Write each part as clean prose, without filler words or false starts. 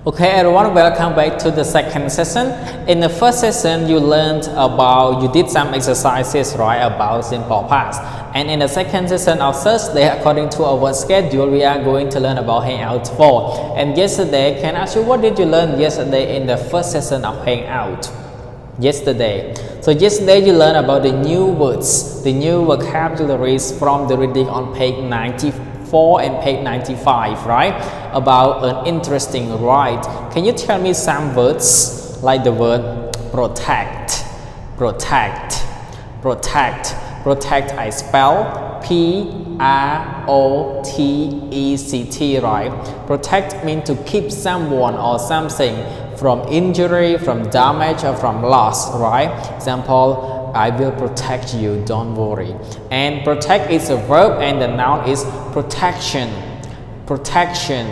Okay, everyone, welcome back to the second session. In the first session, you did some exercises, right, about simple past. And in the second session of Thursday, according to our schedule, we are going to learn about hangout 4. And yesterday, can I ask you, what did you learn yesterday in the first session of hangout? Yesterday. So yesterday you learned about the new words, the new vocabularies from the reading on page 94 and page 95, right? About an interesting right. Can you tell me some words like the word protect, protect, protect, protect? I spell P-R-O-T-E-C-T, right? Protect means to keep someone or something from injury, from damage, or from loss, right? Example, I will protect you, don't worry. And protect is a verb and the noun is protection. Protection,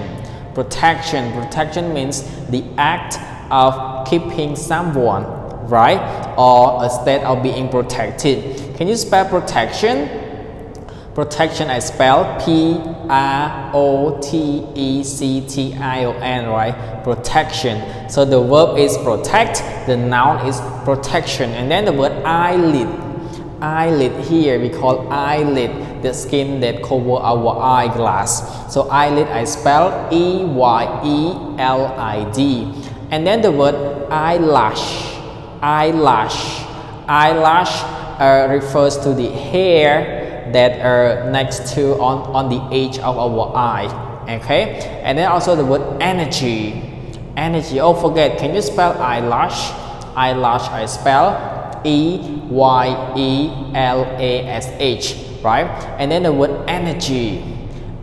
protection, protection means the act of keeping someone, right? Or a state of being protected. Can you spell protection? Protection, I spell P-R-O-T-E-C-T-I-O-N, right? Protection. So the verb is protect, the noun is protection. And then the word eyelid. Eyelid, here we call eyelid the skin that cover our eyeglass. So eyelid, I spell E-Y-E-L-I-D. And then the word eyelash. Eyelash. Eyelash refers to the hair that are next to on the edge of our eye, okay? And then also the word energy. Energy, oh forget, can you spell eyelash? Eyelash, I spell E-Y-E-L-A-S-H, right? And then the word energy.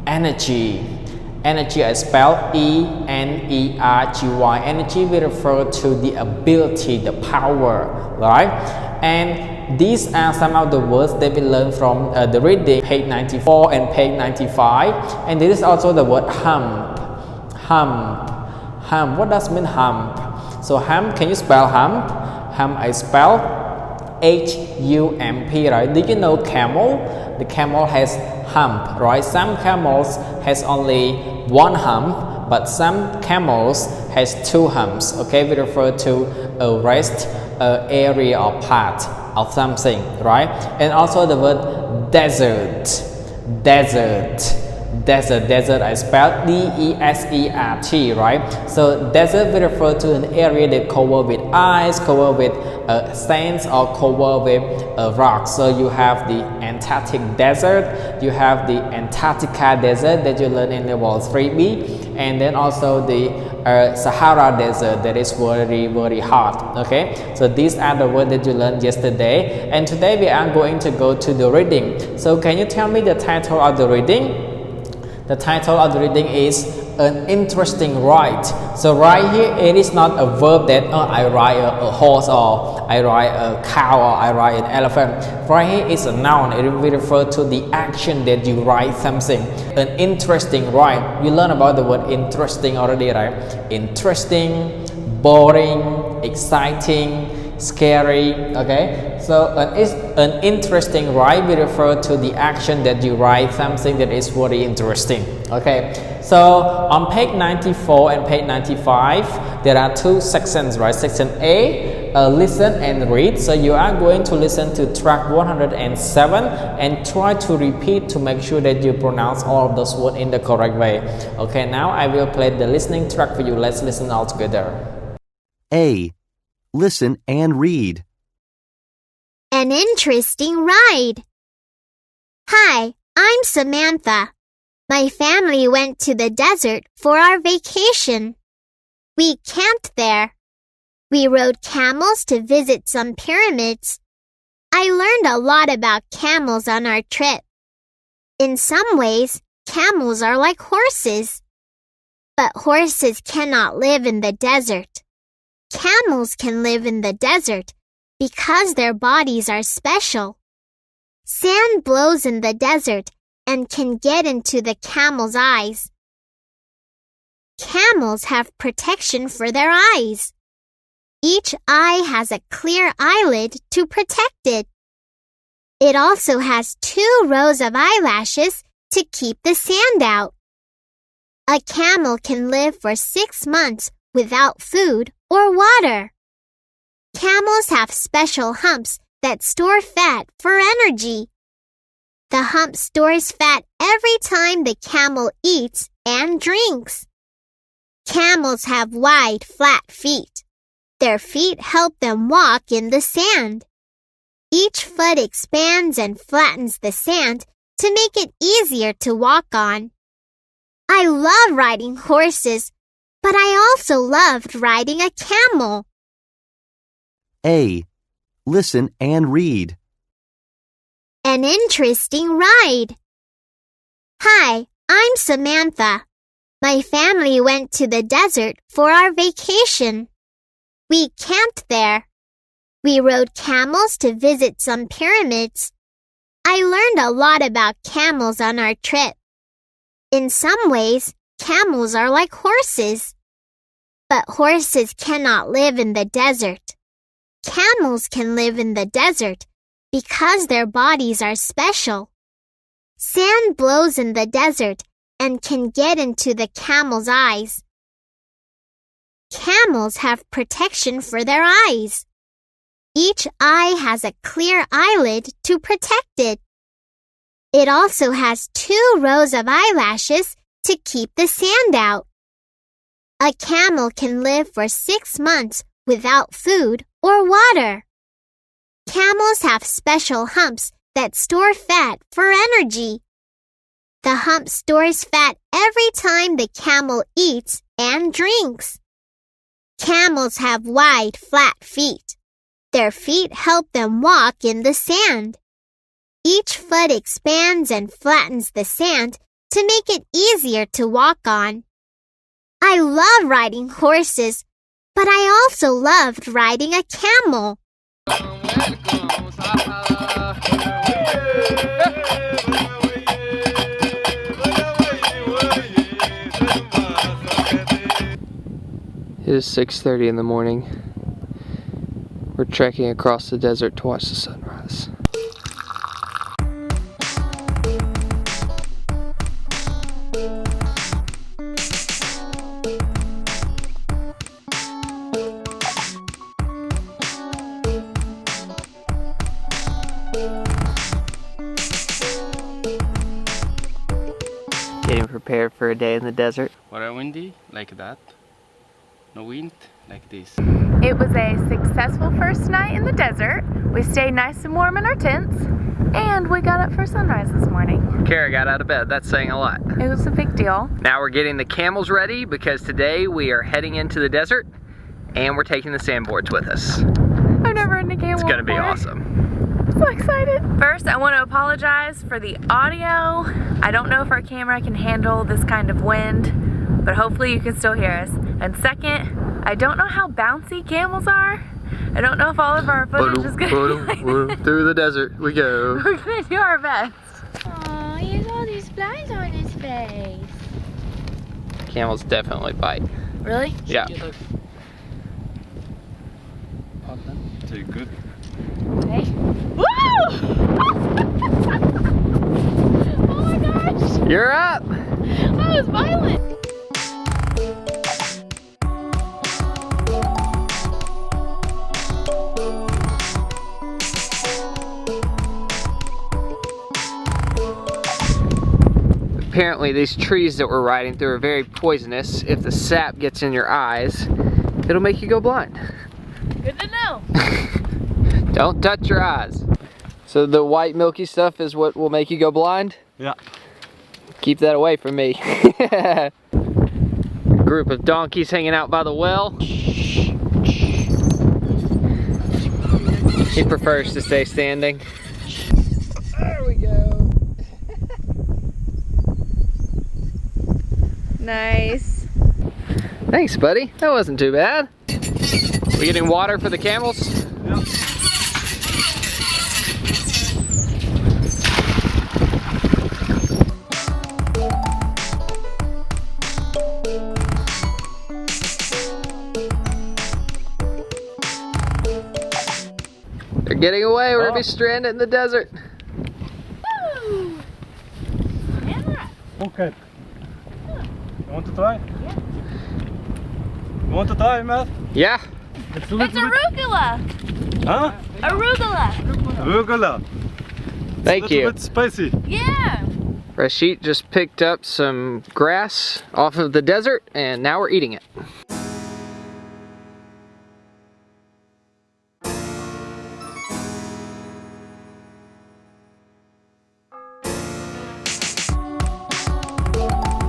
Energy. Energy, I spell E-N-E-R-G-Y. Energy will refer to the ability, the power, right? And these are some of the words that we learned from the reading, page 94 and page 95. And this is also the word hump. Hump. Hump. What does mean hump? So hump, can you spell hump? Hump, I spell H-U-M-P, right? Did you know camel? The camel has hump, right? Some camels has only one hump, but some camels has two humps, okay? We refer to a rest area or part of something, right? And also the word desert. Desert. Desert. Desert, I spell D-E-S-E-R-T, right? So desert will refer to an area that covered with ice, covered with sands, or covered with rocks. So you have the Antarctic desert, you have the Antarctica desert that you learn in level 3B, and then also the Sahara desert that is very, very hot, okay? So these are the words that you learned yesterday, and today we are going to go to the reading. So can you tell me the title of the reading? The title of the reading is An Interesting Ride. So right here, it is not a verb that I ride a horse, or I ride a cow, or I ride an elephant. Right here is a noun. It will refer to the action that you ride something. An interesting ride. You learn about the word interesting already, right? Interesting, boring, exciting, scary, okay? So an interesting ride will refer to the action that you ride something that is very interesting, okay? So on page 94 and page 95 there are two sections, right? Section A, listen and read. So you are going to listen to track 107 and try to repeat to make sure that you pronounce all of those words in the correct way. Okay, now I will play the listening track for you. Let's listen all together. A. Listen and read. An interesting ride. Hi, I'm Samantha. My family went to the desert for our vacation. We camped there. We rode camels to visit some pyramids. I learned a lot about camels on our trip. In some ways, camels are like horses. But horses cannot live in the desert. Camels can live in the desert because their bodies are special. Sand blows in the desert and can get into the camel's eyes. Camels have protection for their eyes. Each eye has a clear eyelid to protect it. It also has 2 rows of eyelashes to keep the sand out. A camel can live for 6 months without food or water. Camels have special humps that store fat for energy. The hump stores fat every time the camel eats and drinks. Camels have wide, flat feet. Their feet help them walk in the sand. Each foot expands and flattens the sand to make it easier to walk on. I love riding horses, but I also loved riding a camel. A. Listen and read. An interesting ride. Hi, I'm Samantha. My family went to the desert for our vacation. We camped there. We rode camels to visit some pyramids. I learned a lot about camels on our trip. In some ways, camels are like horses. But horses cannot live in the desert. Camels can live in the desert because their bodies are special. Sand blows in the desert and can get into the camel's eyes. Camels have protection for their eyes. Each eye has a clear eyelid to protect it. It also has 2 rows of eyelashes to keep the sand out. A camel can live for 6 months without food or water. Camels have special humps that store fat for energy. The hump stores fat every time the camel eats and drinks. Camels have wide, flat feet. Their feet help them walk in the sand. Each foot expands and flattens the sand to make it easier to walk on. I love riding horses, but I also loved riding a camel. It is 6:30 in the morning. We're trekking across the desert to watch the sunrise. Getting prepared for a day in the desert. Water windy, like that. No wind, like this. It was a successful first night in the desert. We stayed nice and warm in our tents, and we got up for sunrise this morning. Kara got out of bed, that's saying a lot. It was a big deal. Now we're getting the camels ready because today we are heading into the desert and we're taking the sandboards with us. I've never ridden a camel It's gonna be before. awesome. So excited. First, I want to apologize for the audio. I don't know if our camera can handle this kind of wind, but hopefully you can still hear us. And second, I don't know how bouncy camels are. I don't know if all of our footage is gonna be like this. Through the desert we go. We're gonna do our best. Aw, he has all these flies on his face. Camels definitely bite. Really? Yeah. Take good. Okay. Woo! Oh my gosh! You're up! That was violent! Apparently these trees that we're riding through are very poisonous. If the sap gets in your eyes, it'll make you go blind. Good to know. Don't touch your eyes. So the white milky stuff is what will make you go blind? Yeah. Keep that away from me. Group of donkeys hanging out by the well. He prefers to stay standing. There we go. Nice. Thanks, buddy. That wasn't too bad. We getting water for the camels? Yeah. They're getting away. We're gonna be stranded in the desert. Woo! Okay. You want to try? You want to try, Matt? Yeah. It's arugula. Huh? Arugula. Arugula. Thank you. A little bit spicy. Yeah. Rashid just picked up some grass off of the desert and now we're eating it.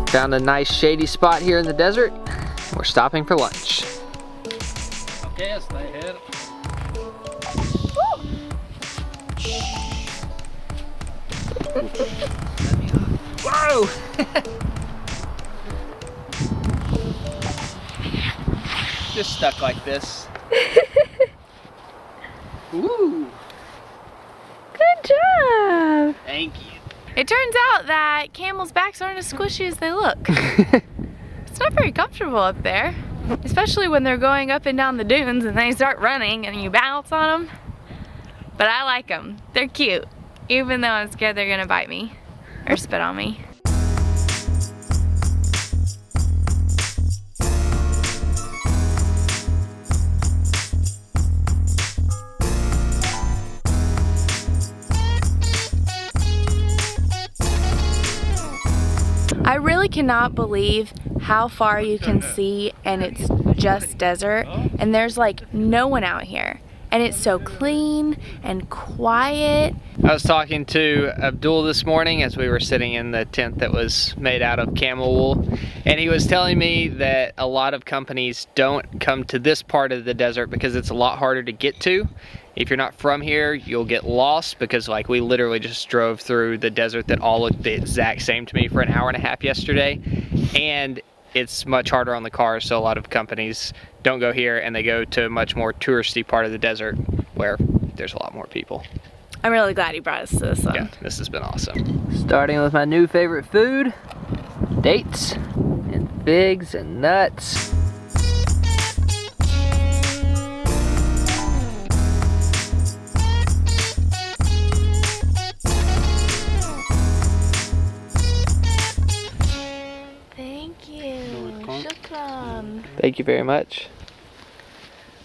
Found a nice shady spot here in the desert. We're stopping for lunch. Okay, stay here. Whoa! Just stuck like this. Ooh. Good job. Thank you. It turns out that camels' backs aren't as squishy as they look. It's not very comfortable up there, especially when they're going up and down the dunes and they start running and you bounce on them. But I like them. They're cute, even though I'm scared they're gonna bite me or spit on me. I really cannot believe how far you can see and it's just desert and there's like no one out here and it's so clean and quiet. I was talking to Abdul this morning as we were sitting in the tent that was made out of camel wool, and he was telling me that a lot of companies don't come to this part of the desert because it's a lot harder to get to. If you're not from here, you'll get lost because like we literally just drove through the desert that all looked the exact same to me for an hour and a half yesterday, and it's much harder on the cars, so a lot of companies don't go here and they go to a much more touristy part of the desert where there's a lot more people. I'm really glad he brought us to this one. Yeah, this has been awesome. Starting with my new favorite food, dates and figs and nuts. Thank you. Shukran. Thank you very much.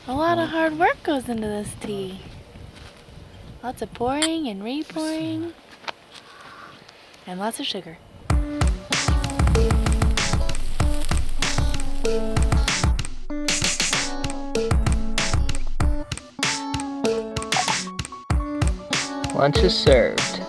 A lot of hard work goes into this tea. Lots of pouring and re-pouring. And lots of sugar. Lunch is served.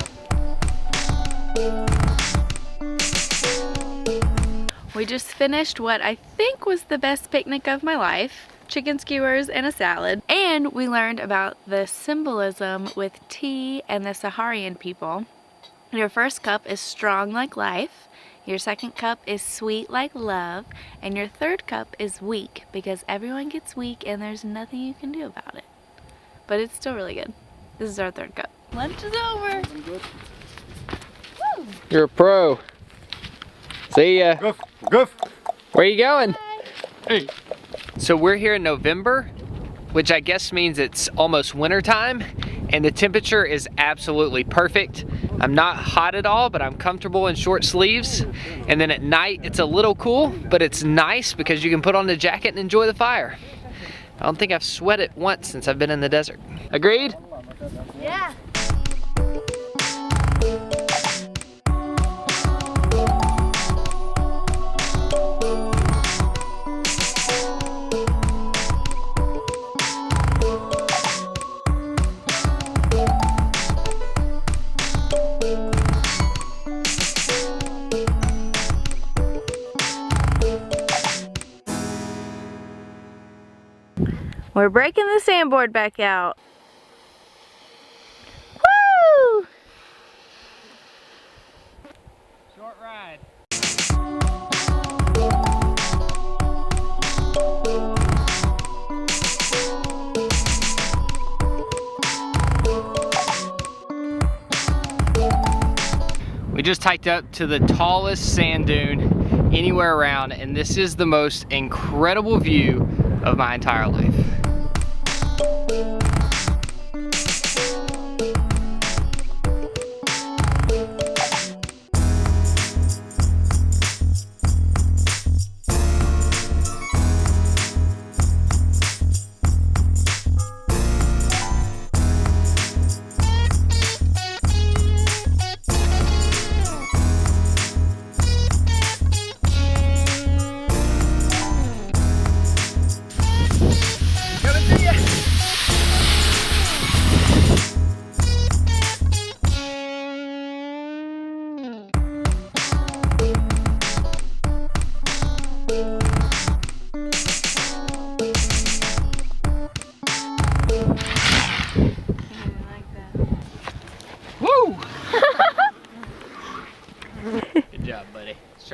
We just finished what I think was the best picnic of my life. Chicken skewers and a salad. And we learned about the symbolism with tea and the Saharian people. Your first cup is strong like life. Your second cup is sweet like love. And your third cup is weak because everyone gets weak and there's nothing you can do about it. But it's still really good. This is our third cup. Lunch is over. Woo. You're a pro. See ya. Goof, goof. Where are you going? Hey. So we're here in November, which I guess means it's almost winter time, and the temperature is absolutely perfect. I'm not hot at all, but I'm comfortable in short sleeves. And then at night, it's a little cool, but it's nice because you can put on the jacket and enjoy the fire. I don't think I've sweated once since I've been in the desert. Agreed? Yeah. We're breaking the sandboard back out. Woo! Short ride. We just hiked up to the tallest sand dune anywhere around, and this is the most incredible view of my entire life.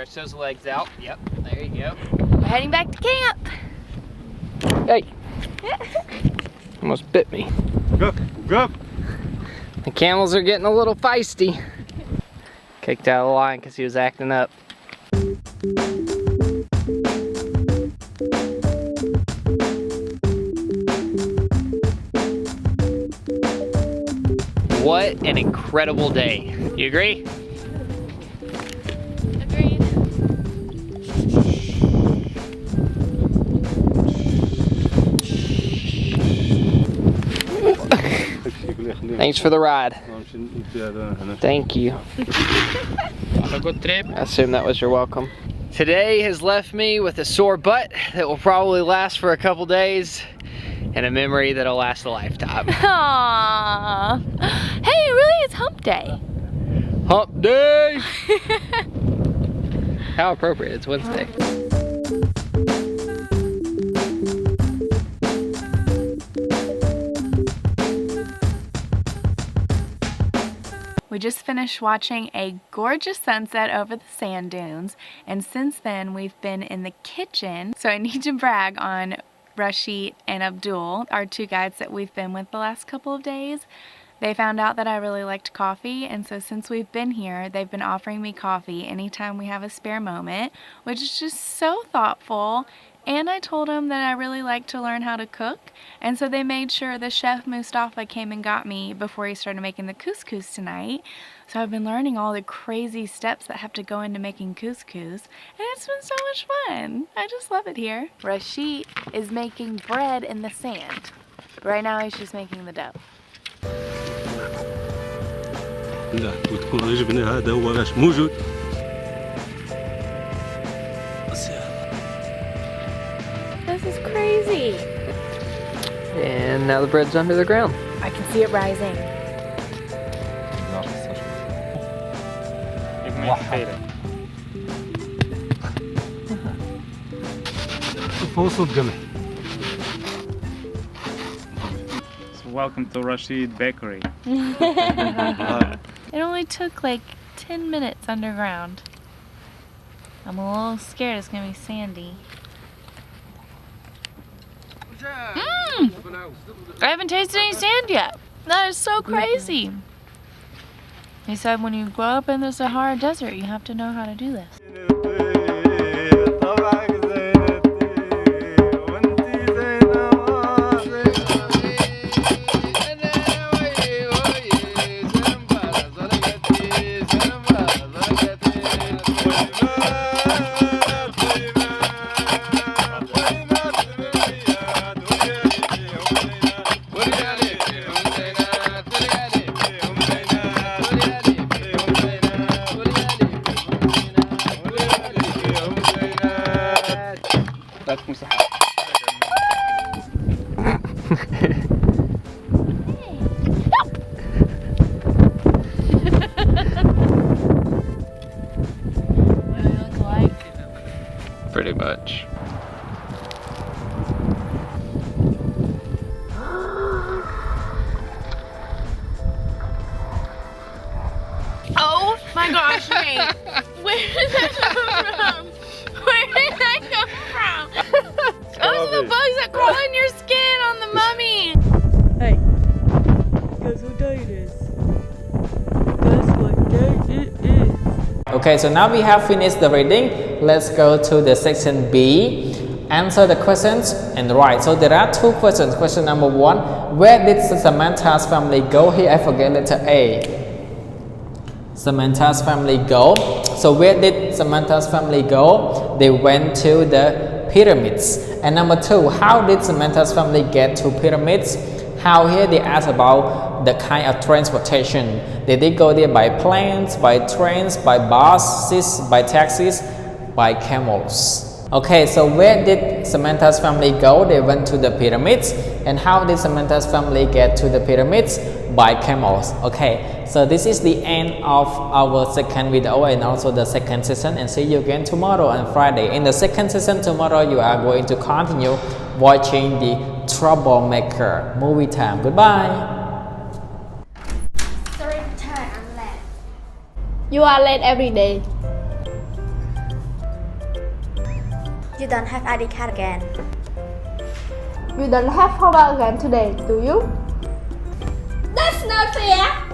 stretch those legs out. Yep, there you go. We're heading back to camp. Hey! Almost bit me. Go, go. The camels are getting a little feisty. Kicked out of the line because he was acting up. What an incredible day. You agree? Agreed. Thanks for the ride. Thank you. Have a good trip. I assume that was your welcome. Today has left me with a sore butt that will probably last for a couple days and a memory that'll last a lifetime. Aww. Hey, really, it's hump day. Hump day! How appropriate, it's Wednesday. We just finished watching a gorgeous sunset over the sand dunes, and since then we've been in the kitchen. So I need to brag on Rashid and Abdul, our two guides that we've been with the last couple of days. They found out that I really liked coffee, and so since we've been here, they've been offering me coffee anytime we have a spare moment, which is just so thoughtful. And I told them that I really like to learn how to cook, and so they made sure the chef Mustafa came and got me before he started making the couscous tonight. So I've been learning all the crazy steps that have to go into making couscous, and it's been so much fun. I just love it here. Rashid is making bread in the sand. Right now he's just making the dough. لا وتكون عجبنا هذا هو باش موجود. This is crazy. And now the bread's under the ground. I can see it rising. فوسط قمح. Welcome to Rashid Bakery. It only took like 10 minutes underground. I'm a little scared it's gonna be sandy. I haven't tasted any sand yet. That is so crazy. He said when you grow up in the Sahara Desert, you have to know how to do this. Pretty much. Oh my gosh, Nate. Where did that come from? Where did that come from? Those are the bugs that crawl in your skin on the mummy. Hey, guess what day it is? Guess what day it is? Okay, so now we have finished the reading. Let's go to the section B. Answer the questions and write. So there are two questions. Question number one, where did Samantha's family go? Here I forget letter A. Samantha's family go. So where did Samantha's family go? They went to the pyramids. And number two, how did Samantha's family get to pyramids? How here they ask about the kind of transportation. Did they go there by planes, by trains, by buses, by taxis, by camels? Okay, so where did Samantha's family go? They went to the pyramids. And how did Samantha's family get to the pyramids? By camels. Okay, so this is the end of our second video and also the second session, and see you again tomorrow on Friday. In the second session tomorrow, you are going to continue watching the Troublemaker movie time. Goodbye. Sorry, I'm late. You are late every day. You don't have ID card again. You don't have power again today, do you? That's not fair.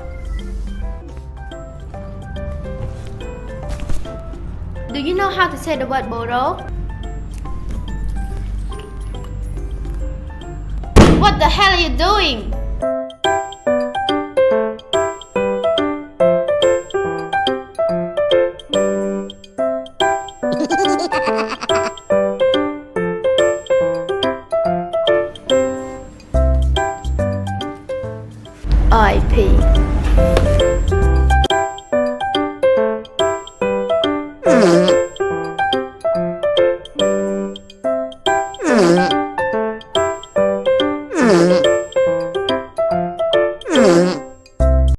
Do you know how to say the word borrow? What the hell are you doing? IP.